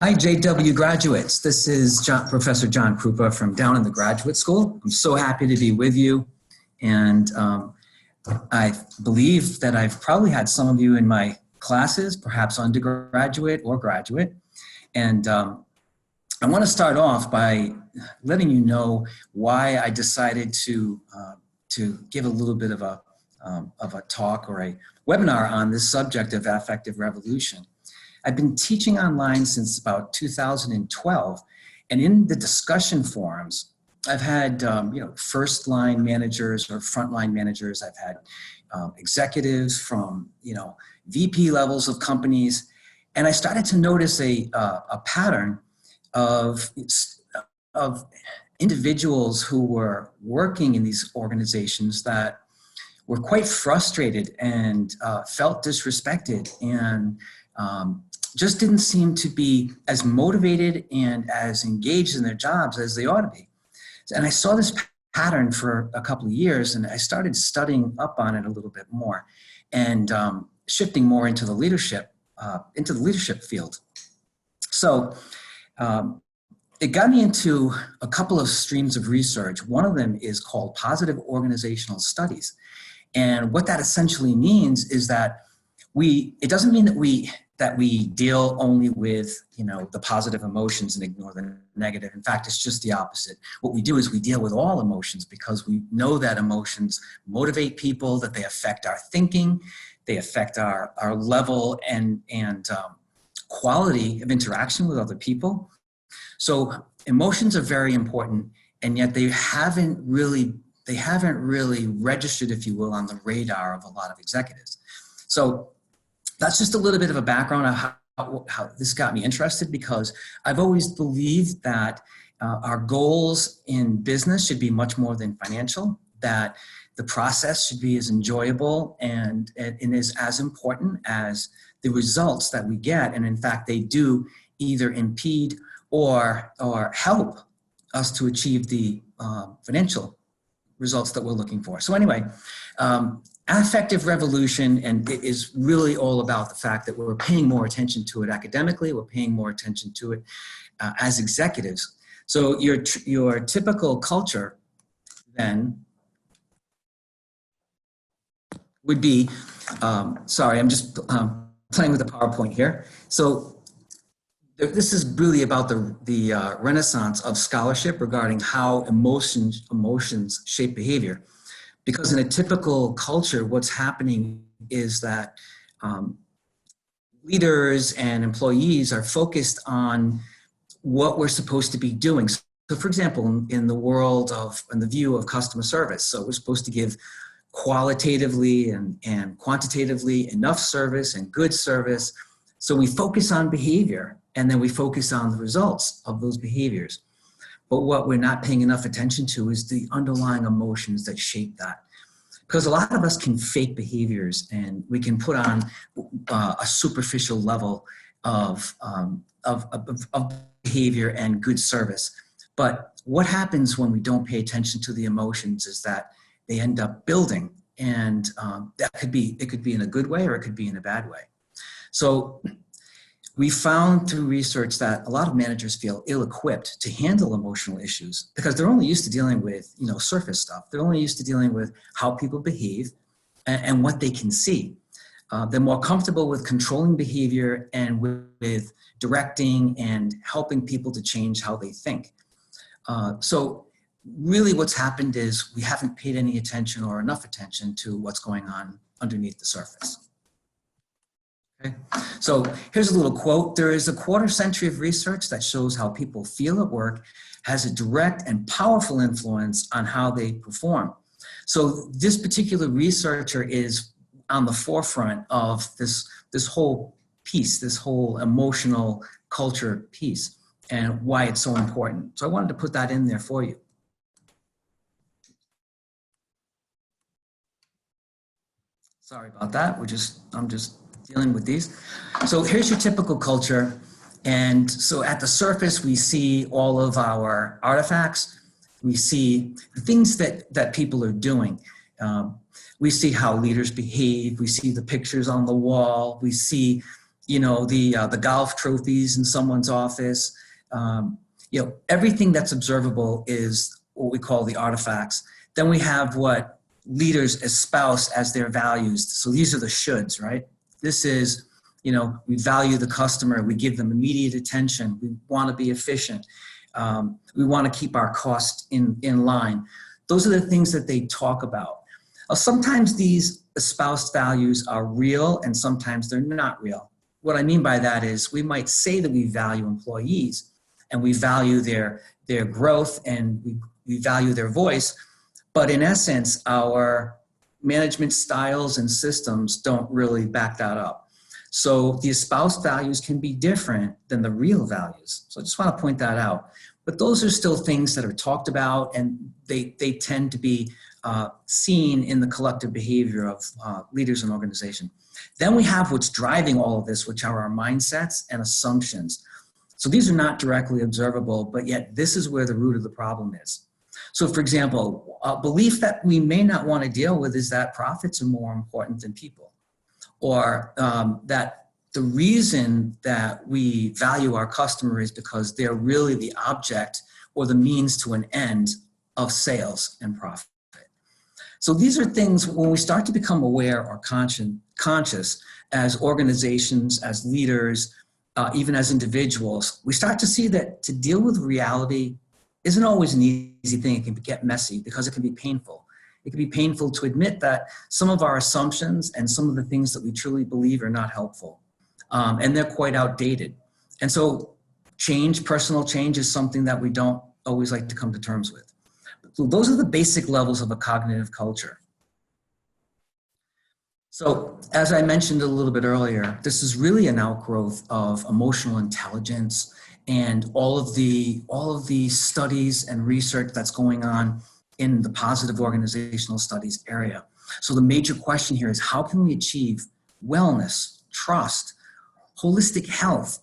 Hi, JW graduates. This is Professor John Krupa from down in the graduate school. I'm so happy to be with you. And I believe that I've probably had some of you in my classes, perhaps undergraduate or graduate. And I want to start off by letting you know why I decided to give a little bit of a talk or a webinar on this subject of affective revolution. I've been teaching online since about 2012, and in the discussion forums, I've had first line managers or frontline managers. I've had executives from VP levels of companies, and I started to notice a pattern of individuals who were working in these organizations that were quite frustrated and felt disrespected and just didn't seem to be as motivated and as engaged in their jobs as they ought to be. And I saw this pattern for a couple of years, and I started studying up on it a little bit more and shifting more into the leadership field. So it got me into a couple of streams of research. One of them is called positive organizational studies. And what that essentially means is that it doesn't mean that we deal only with the positive emotions and ignore the negative. In fact, it's just the opposite. What we do is we deal with all emotions because we know that emotions motivate people, that they affect our thinking, they affect our level and quality of interaction with other people. So emotions are very important, and yet they haven't really registered, if you will, on the radar of a lot of executives. So that's just a little bit of a background of how this got me interested, because I've always believed that our goals in business should be much more than financial, that the process should be as enjoyable and is as important as the results that we get. And in fact, they do either impede or help us to achieve the financial results that we're looking for. So anyway, affective revolution, and it is really all about the fact that we're paying more attention to it academically, we're paying more attention to it as executives. So your typical culture then would be, sorry, I'm just playing with the PowerPoint here. So this is really about the renaissance of scholarship regarding how emotions shape behavior. Because in a typical culture, what's happening is that leaders and employees are focused on what we're supposed to be doing. So for example, in the view of customer service, so we're supposed to give qualitatively and quantitatively enough service and good service. So we focus on behavior, and then we focus on the results of those behaviors. But what we're not paying enough attention to is the underlying emotions that shape that. Because a lot of us can fake behaviors, and we can put on a superficial level of behavior and good service. But what happens when we don't pay attention to the emotions is that they end up building, and it could be in a good way or it could be in a bad way. So we found through research that a lot of managers feel ill-equipped to handle emotional issues because they're only used to dealing with surface stuff. They're only used to dealing with how people behave and what they can see. They're more comfortable with controlling behavior and with directing and helping people to change how they think. So really what's happened is we haven't paid any attention or enough attention to what's going on underneath the surface. Okay. So here's a little quote. There is a quarter century of research that shows how people feel at work has a direct and powerful influence on how they perform. So this particular researcher is on the forefront of this whole piece, this whole emotional culture piece, and why it's so important. So I wanted to put that in there for you. Sorry about that. I'm just dealing with these. So here's your typical culture. And so at the surface, we see all of our artifacts. We see the things that people are doing. We see how leaders behave. We see the pictures on the wall. We see the golf trophies in someone's office. Everything that's observable is what we call the artifacts. Then we have what leaders espouse as their values. So these are the shoulds, right? This is, we value the customer. We give them immediate attention. We want to be efficient. We want to keep our costs in line. Those are the things that they talk about. Sometimes these espoused values are real and sometimes they're not real. What I mean by that is we might say that we value employees and we value their growth and we value their voice, but in essence, our management styles and systems don't really back that up. So the espoused values can be different than the real values. So I just want to point that out. But those are still things that are talked about, and they tend to be seen in the collective behavior of leaders in organization. Then we have what's driving all of this, which are our mindsets and assumptions. So these are not directly observable, but yet this is where the root of the problem is. So for example, a belief that we may not want to deal with is that profits are more important than people, or that the reason that we value our customer is because they're really the object or the means to an end of sales and profit. So these are things when we start to become aware or conscious as organizations, as leaders, even as individuals, we start to see that to deal with reality isn't always an easy thing. It can get messy because it can be painful. It can be painful to admit that some of our assumptions and some of the things that we truly believe are not helpful. And they're quite outdated. And so personal change is something that we don't always like to come to terms with. So those are the basic levels of a cognitive culture. So as I mentioned a little bit earlier, this is really an outgrowth of emotional intelligence and all of the studies and research that's going on in the positive organizational studies area. So the major question here is, how can we achieve wellness, trust, holistic health,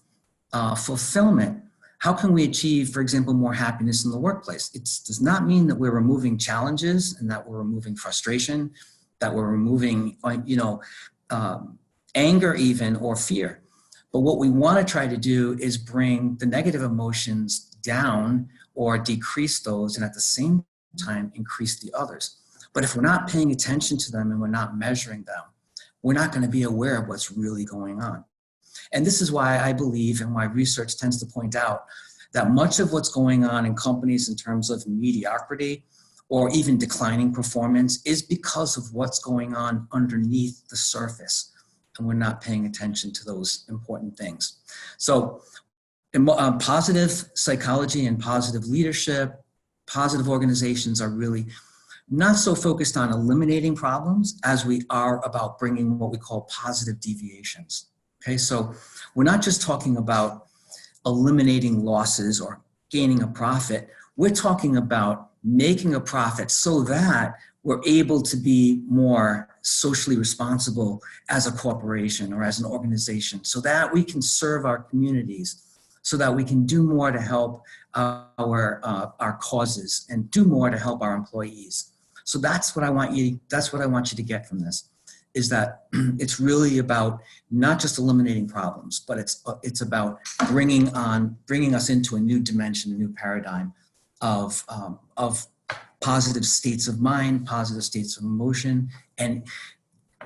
fulfillment? How can we achieve, for example, more happiness in the workplace? It does not mean that we're removing challenges and that we're removing frustration, that we're removing, anger even, or fear. But what we want to try to do is bring the negative emotions down or decrease those, and at the same time, increase the others. But if we're not paying attention to them and we're not measuring them, we're not going to be aware of what's really going on. And this is why I believe, and why research tends to point out, that much of what's going on in companies in terms of mediocrity or even declining performance is because of what's going on underneath the surface. And we're not paying attention to those important things. So positive psychology and positive leadership, positive organizations are really not so focused on eliminating problems as we are about bringing what we call positive deviations. Okay, so we're not just talking about eliminating losses or gaining a profit. We're talking about making a profit so that we're able to be more socially responsible as a corporation or as an organization, so that we can serve our communities, so that we can do more to help our causes and do more to help our employees. So that's what I want you to get from this, is that it's really about not just eliminating problems, but it's about bringing us into a new dimension, a new paradigm of positive states of mind, positive states of emotion. And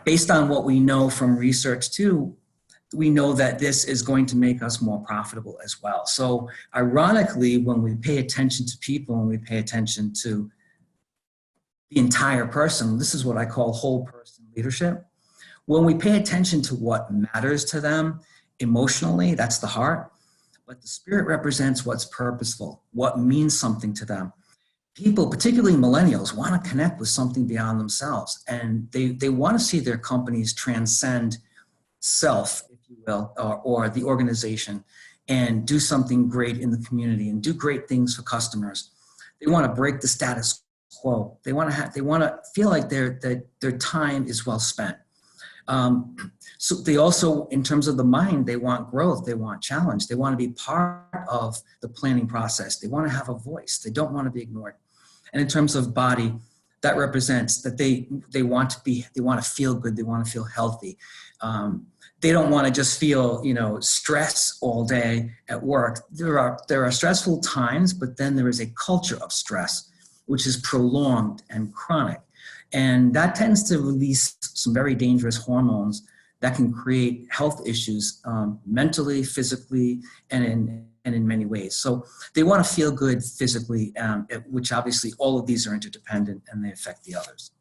based on what we know from research too, we know that this is going to make us more profitable as well. So ironically, when we pay attention to people and we pay attention to the entire person, this is what I call whole person leadership. When we pay attention to what matters to them emotionally, that's the heart, but the spirit represents what's purposeful, what means something to them. People, particularly millennials, want to connect with something beyond themselves, and they want to see their companies transcend self, if you will, or the organization, and do something great in the community and do great things for customers. They want to break the status quo. They want to feel like their time is well spent. So they also, in terms of the mind, they want growth, they want challenge, they want to be part of the planning process, they want to have a voice, they don't want to be ignored. And in terms of body, that represents that they want to feel good, they want to feel healthy. they don't want to just feel, stress all day at work. There are stressful times, but then there is a culture of stress, which is prolonged and chronic. And that tends to release some very dangerous hormones that can create health issues mentally, physically, and in many ways. So they want to feel good physically, which obviously all of these are interdependent and they affect the others.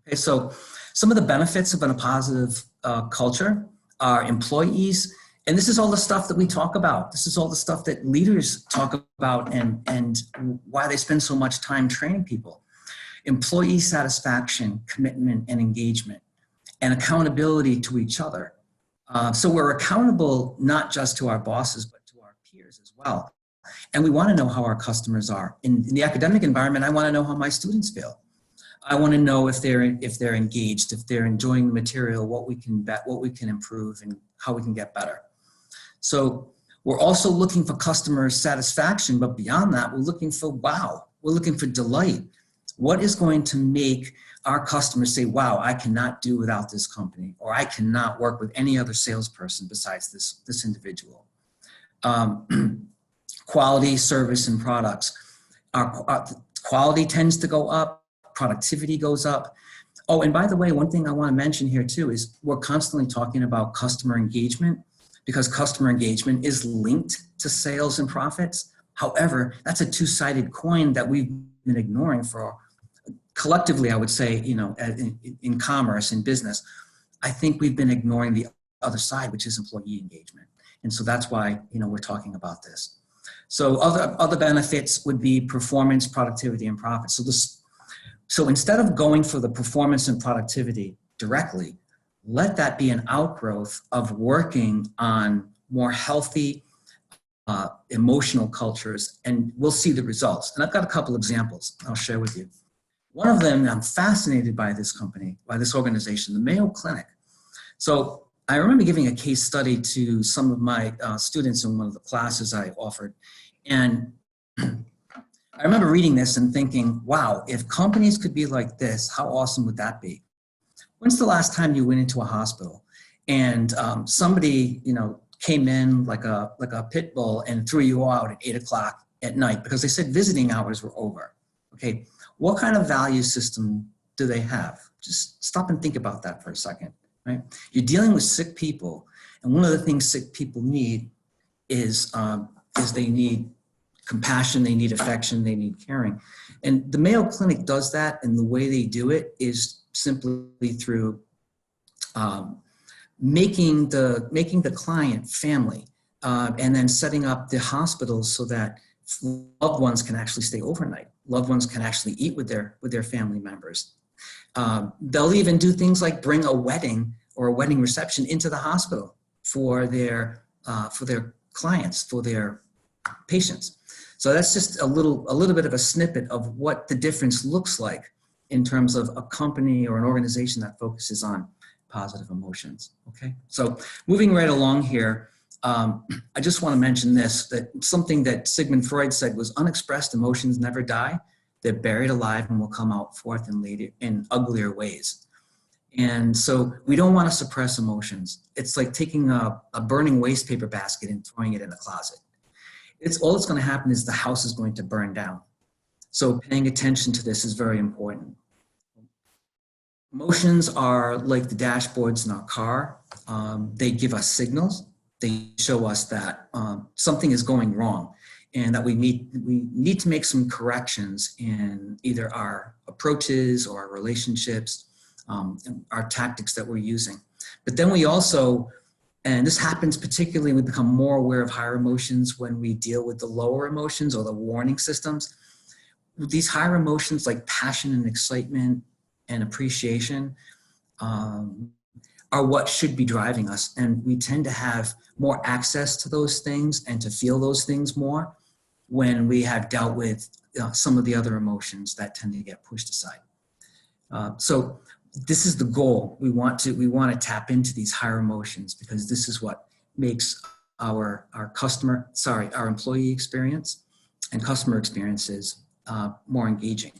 Okay, so some of the benefits of a positive culture are employees, and this is all the stuff that we talk about. This is all the stuff that leaders talk about and why they spend so much time training people. Employee satisfaction, commitment, and engagement, and accountability to each other. So we're accountable not just to our bosses, but to our peers as well. And we want to know how our customers are. In the academic environment, I want to know how my students feel. I want to know if they're engaged, if they're enjoying the material, what we can improve, and how we can get better. So we're also looking for customer satisfaction, but beyond that, we're looking for wow. We're looking for delight. What is going to make our customers say, wow, I cannot do without this company, or I cannot work with any other salesperson besides this individual. Quality, service, and products. Our quality tends to go up. Productivity goes up. Oh, and by the way, one thing I want to mention here too is we're constantly talking about customer engagement, because customer engagement is linked to sales and profits. However, that's a two-sided coin that we've been ignoring for collectively, I would say, in commerce, in business. I think we've been ignoring the other side, which is employee engagement. And so that's why, we're talking about this. So other benefits would be performance, productivity, and profit. So instead of going for the performance and productivity directly, let that be an outgrowth of working on more healthy emotional cultures, and we'll see the results. And I've got a couple examples I'll share with you. One of them, I'm fascinated by this company, by this organization, the Mayo Clinic. So I remember giving a case study to some of my students in one of the classes I offered. And I remember reading this and thinking, wow, if companies could be like this, how awesome would that be? When's the last time you went into a hospital and somebody, came in like a pit bull and threw you out at 8 o'clock at night because they said visiting hours were over? Okay, what kind of value system do they have? Just stop and think about that for a second, right? You're dealing with sick people, and one of the things sick people need is they need compassion, they need affection, they need caring. And the Mayo Clinic does that, and the way they do it is simply through making the client family, and then setting up the hospitals so that loved ones can actually stay overnight. Loved ones can actually eat with their family members. They'll even do things like bring a wedding or a wedding reception into the hospital for their clients, for their patients. So that's just a little bit of a snippet of what the difference looks like in terms of a company or an organization that focuses on positive emotions. Okay, so moving right along here, I just want to mention this, that something that Sigmund Freud said was unexpressed emotions never die. They're buried alive and will come out forth in uglier ways. And so we don't want to suppress emotions. It's like taking a burning waste paper basket and throwing it in a closet. All that's going to happen is the house is going to burn down. So paying attention to this is very important. Emotions are like the dashboards in our car. They give us signals. They show us that something is going wrong and that we need to make some corrections in either our approaches or our relationships, our tactics that we're using. But then we also, and this happens particularly, we become more aware of higher emotions when we deal with the lower emotions or the warning systems. These higher emotions like passion and excitement and appreciation are what should be driving us. And we tend to have more access to those things and to feel those things more when we have dealt with some of the other emotions that tend to get pushed aside. So this is the goal. We want to tap into these higher emotions because this is what makes our employee experience and customer experiences more engaging.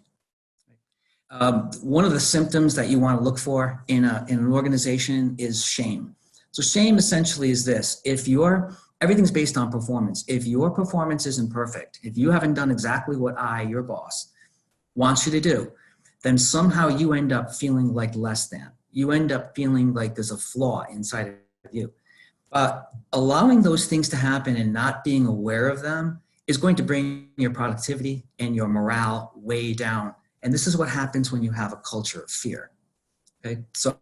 One of the symptoms that you want to look for in an organization is shame. So shame essentially is this: everything's based on performance. If your performance isn't perfect, if you haven't done exactly what your boss, wants you to do, then somehow you end up feeling like less than. You end up feeling like there's a flaw inside of you. Allowing those things to happen and not being aware of them is going to bring your productivity and your morale way down. And this is what happens when you have a culture of fear. Okay, so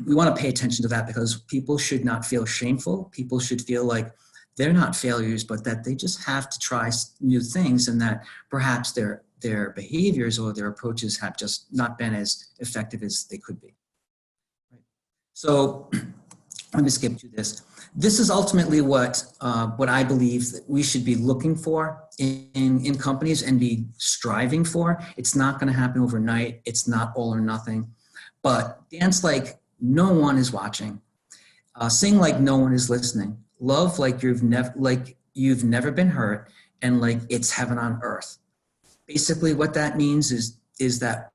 we want to pay attention to that, because people should not feel shameful. People should feel like they're not failures, but that they just have to try new things, and that perhaps their behaviors or their approaches have just not been as effective as they could be. Right. So let me skip to this. This is ultimately what I believe that we should be looking for in companies and be striving for. It's not going to happen overnight. It's not all or nothing. But dance like no one is watching. Sing like no one is listening. Love like you've never been hurt, and like it's heaven on earth. Basically, what that means is that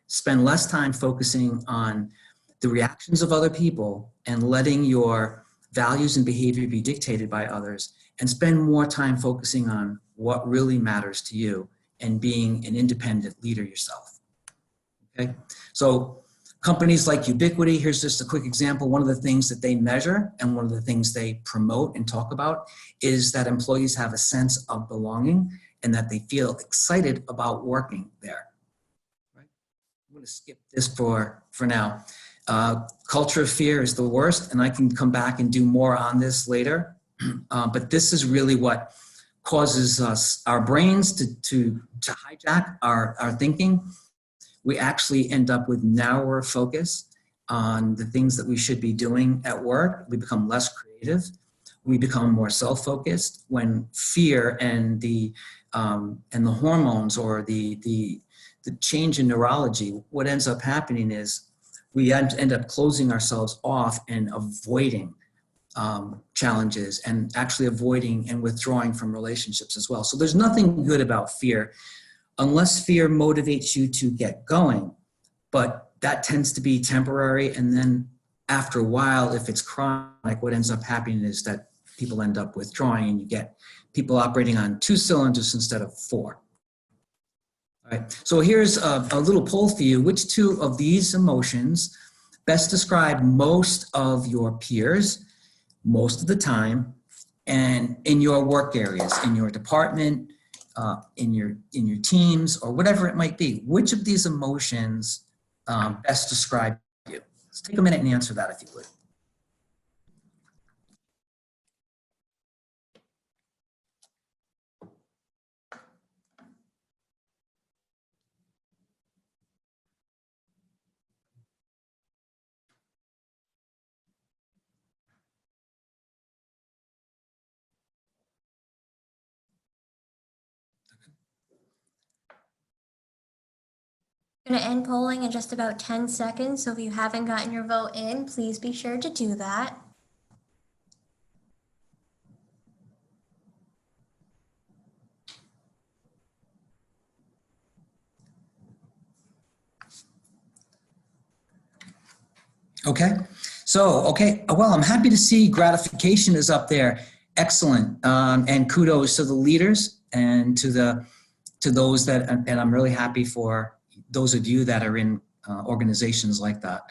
spend less time focusing on the reactions of other people and letting your values and behavior be dictated by others, and spend more time focusing on what really matters to you and being an independent leader yourself. Okay, so companies like Ubiquity, here's just a quick example. One of the things that they measure and one of the things they promote and talk about is that employees have a sense of belonging and that they feel excited about working there. Right? I'm going to skip this for now. Culture of fear is the worst, and I can come back and do more on this later. But this is really what causes our brains to hijack our thinking. We actually end up with narrower focus on the things that we should be doing at work. We become less creative. We become more self-focused when fear and the hormones or the change in neurology. What ends up happening is we end up closing ourselves off and avoiding challenges, and actually avoiding and withdrawing from relationships as well. So there's nothing good about fear, unless fear motivates you to get going, but that tends to be temporary. And then after a while, if it's chronic, what ends up happening is that people end up withdrawing, and you get people operating on 2 cylinders instead of 4. All right, so here's a little poll for you. Which 2 of these emotions best describe most of your peers, most of the time, and in your work areas, in your department, in your teams, or whatever it might be? Which of these emotions best describe you? Let's take a minute and answer that, if you would. I'm going to end polling in just about 10 seconds, so if you haven't gotten your vote in, please be sure to do that. Okay, well, I'm happy to see gratification is up there. Excellent, and kudos to the leaders and to those that, and I'm really happy for those of you that are in organizations like that.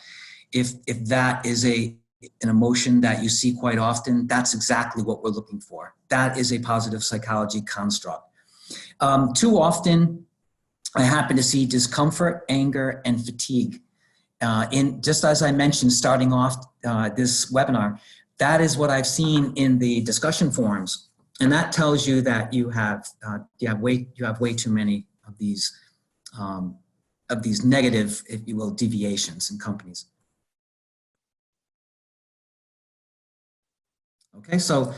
If that is an emotion that you see quite often, that's exactly what we're looking for. That is a positive psychology construct. Too often, I happen to see discomfort, anger, and fatigue. Just as I mentioned, starting off this webinar, that is what I've seen in the discussion forums, and that tells you that you have way too many of these negative, if you will, deviations in companies. Okay, so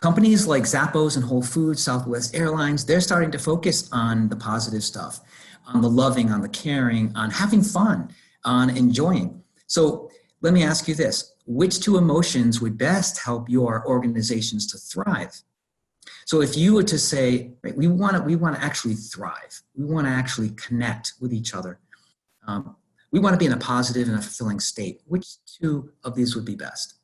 companies like Zappos and Whole Foods, Southwest Airlines, they're starting to focus on the positive stuff, on the loving, on the caring, on having fun, on enjoying. So let me ask you this: which 2 emotions would best help your organizations to thrive? So if you were to say, right, we want to actually thrive, we want to actually connect with each other, We want to be in a positive and a fulfilling state. Which two of these would be best?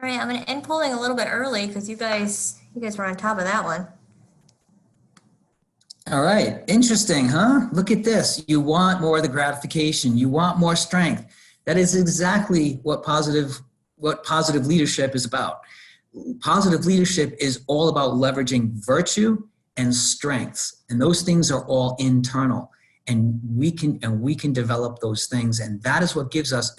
All right, I'm gonna end polling a little bit early because you guys were on top of that one. All right, interesting, huh? Look at this. You want more of the gratification. You want more strength. That is exactly what positive leadership is about. Positive leadership is all about leveraging virtue and strengths, and those things are all internal. And we can develop those things, and that is what gives us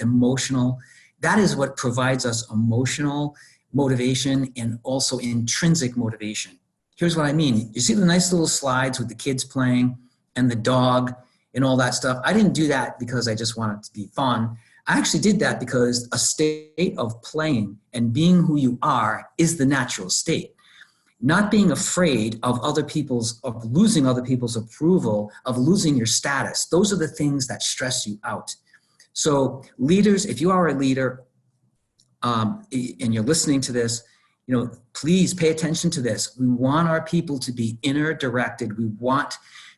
that is what provides us emotional motivation and also intrinsic motivation. Here's what I mean. You see the nice little slides with the kids playing and the dog and all that stuff? I didn't do that because I just wanted it to be fun. I actually did that because a state of playing and being who you are is the natural state. Not being afraid of losing other people's approval, of losing your status. Those are the things that stress you out. So leaders, if you are a leader and you're listening to this, please pay attention to this. We want our people to be inner directed. We want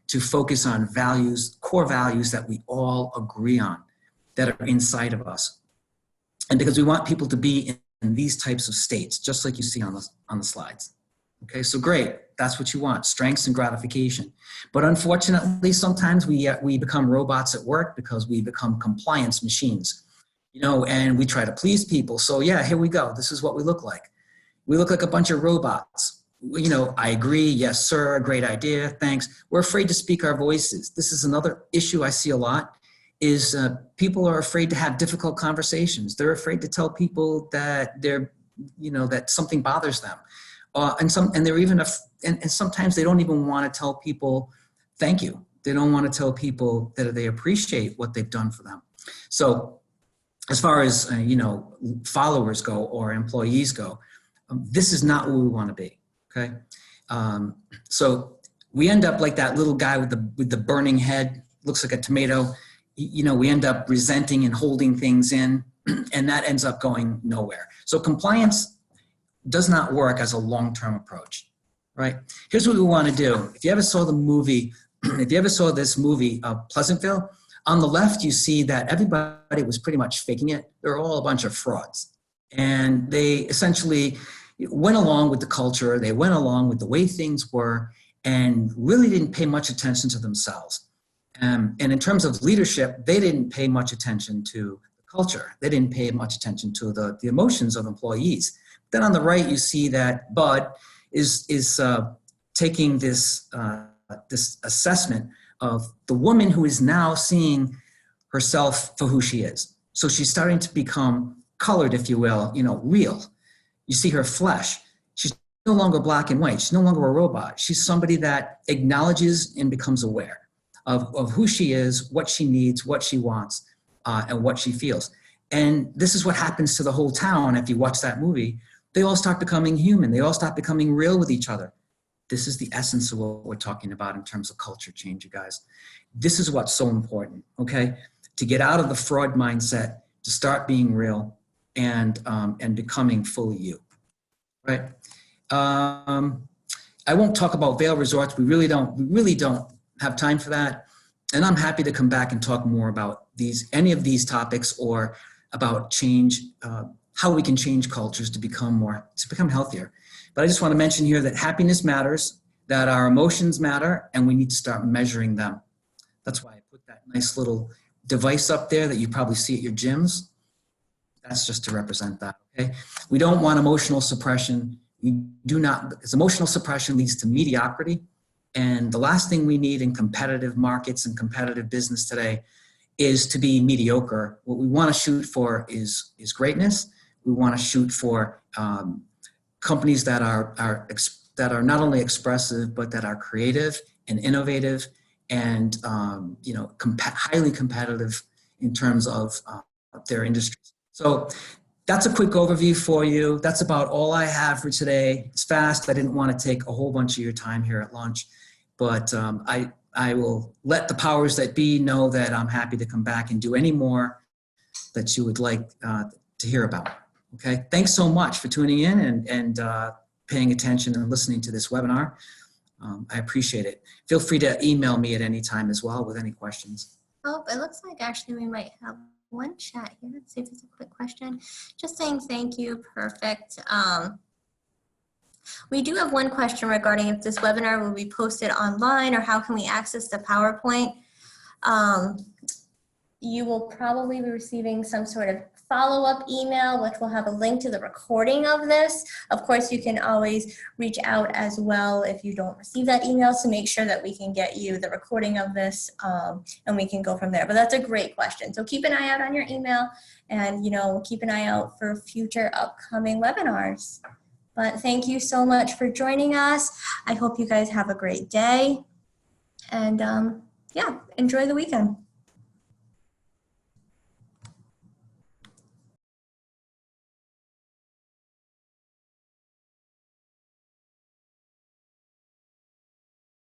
to focus on values, core values that we all agree on, that are inside of us. And because we want people to be in these types of states, just like you see on the slides. Okay, so great. That's what you want, strengths and gratification. But unfortunately, sometimes we become robots at work because we become compliance machines, and we try to please people. So yeah, here we go. This is what we look like. We look like a bunch of robots. I agree. Yes, sir. Great idea. Thanks. We're afraid to speak our voices. This is another issue I see a lot is people are afraid to have difficult conversations. They're afraid to tell people that that something bothers them. And sometimes they don't even want to tell people thank you. They don't want to tell people that they appreciate what they've done for them. So as far as followers go or employees go, this is not where we want to be. Okay, so we end up like that little guy with the burning head, looks like a tomato. We end up resenting and holding things in, and that ends up going nowhere. So compliance does not work as a long-term approach, right? Here's what we want to do. If you ever saw this movie, Pleasantville, on the left, you see that everybody was pretty much faking it. They're all a bunch of frauds. And they essentially went along with the culture. They went along with the way things were and really didn't pay much attention to themselves. And in terms of leadership, they didn't pay much attention to the culture. They didn't pay much attention to the emotions of employees. Then on the right, you see that Bud is taking this assessment of the woman who is now seeing herself for who she is. So she's starting to become colored, if you will, real. You see her flesh. She's no longer black and white. She's no longer a robot. She's somebody that acknowledges and becomes aware of who she is, what she needs, what she wants, and what she feels. And this is what happens to the whole town if you watch that movie. They all start becoming human. They all start becoming real with each other. This is the essence of what we're talking about in terms of culture change, you guys. This is what's so important, okay? To get out of the fraud mindset, to start being real and becoming fully you, right? I won't talk about Vail Resorts. We really don't have time for that. And I'm happy to come back and talk more about any of these topics or about change, how we can change cultures to become healthier. But I just want to mention here that happiness matters, that our emotions matter, and we need to start measuring them. That's why I put that nice little device up there that you probably see at your gyms. That's just to represent that, okay? We don't want emotional suppression. We do not, because emotional suppression leads to mediocrity. And the last thing we need in competitive markets and competitive business today is to be mediocre. What we want to shoot for is greatness. We want to shoot for companies that are not only expressive, but that are creative and innovative and highly competitive in terms of their industries. So that's a quick overview for you. That's about all I have for today. It's fast. I didn't want to take a whole bunch of your time here at lunch, but I will let the powers that be know that I'm happy to come back and do any more that you would like to hear about. Okay, thanks so much for tuning in and paying attention and listening to this webinar. I appreciate it. Feel free to email me at any time as well with any questions. Oh, it looks like actually we might have one chat here. Let's see if there's a quick question. Just saying thank you. Perfect. We do have one question regarding if this webinar will be posted online or how can we access the PowerPoint. You will probably be receiving some sort of follow-up email, which will have a link to the recording of this. Of course, you can always reach out as well if you don't receive that email to make sure that we can get you the recording of this and we can go from there. But that's a great question. So keep an eye out on your email and, you know, keep an eye out for future upcoming webinars. But thank you so much for joining us. I hope you guys have a great day and yeah, enjoy the weekend.